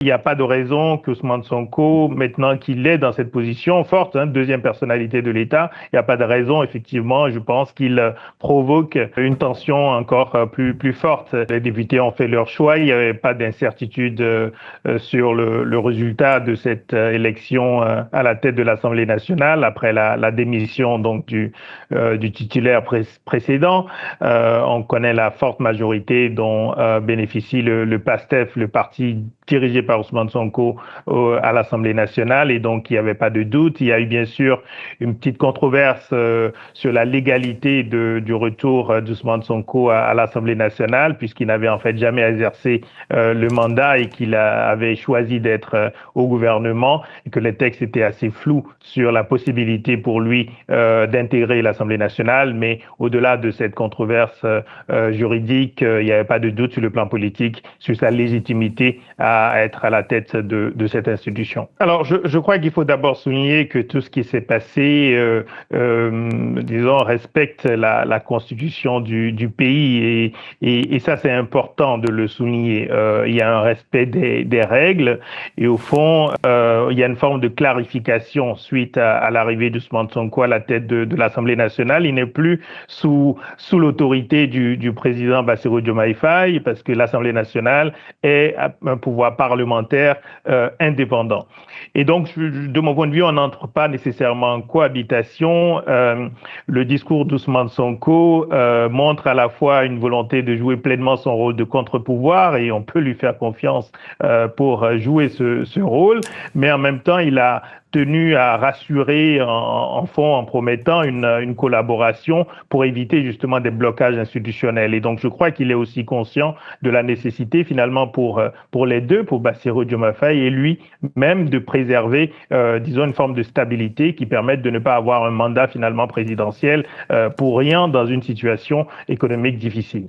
Il n'y a pas de raison qu'Ousmane Sonko, maintenant qu'il est dans cette position forte, deuxième personnalité de l'État, il n'y a pas de raison, effectivement, je pense qu'il provoque une tension encore plus forte. Les députés ont fait leur choix, il n'y avait pas d'incertitude sur le résultat de cette élection à la tête de l'Assemblée nationale après la démission donc du titulaire précédent. On connaît la forte majorité dont bénéficie le PASTEF, le parti dirigé par Ousmane Sonko à l'Assemblée nationale, et donc il n'y avait pas de doute. Il y a eu bien sûr une petite controverse sur la légalité du retour d'Ousmane Sonko à l'Assemblée nationale, puisqu'il n'avait en fait jamais exercé le mandat et qu'il avait choisi d'être au gouvernement, et que les textes étaient assez flous sur la possibilité pour lui d'intégrer l'Assemblée nationale. Mais au-delà de cette controverse juridique, il n'y avait pas de doute sur le plan politique, sur sa légitimité à être à la tête de cette institution. Alors, je crois qu'il faut d'abord souligner que tout ce qui s'est passé, disons, respecte la constitution du pays, et ça, c'est important de le souligner. Il y a un respect des règles, et au fond, il y a une forme de clarification suite à l'arrivée d'Ousmane Sonko à la tête de l'Assemblée nationale. Il n'est plus sous l'autorité du président Bassirou Diomaye Faye, parce que l'Assemblée nationale est un pouvoir parlementaire indépendant. Et donc, de mon point de vue, on n'entre pas nécessairement en cohabitation. Le discours d'Ousmane Sonko montre à la fois une volonté de jouer pleinement son rôle de contre-pouvoir, et on peut lui faire confiance pour jouer ce rôle, mais en même temps, il a tenu à rassurer en fond en promettant une collaboration pour éviter justement des blocages institutionnels. Et donc, je crois qu'il est aussi conscient de la nécessité finalement pour les deux, pour Bassirou Diomaye Faye et lui-même, de préserver, disons, une forme de stabilité qui permette de ne pas avoir un mandat finalement présidentiel pour rien dans une situation économique difficile.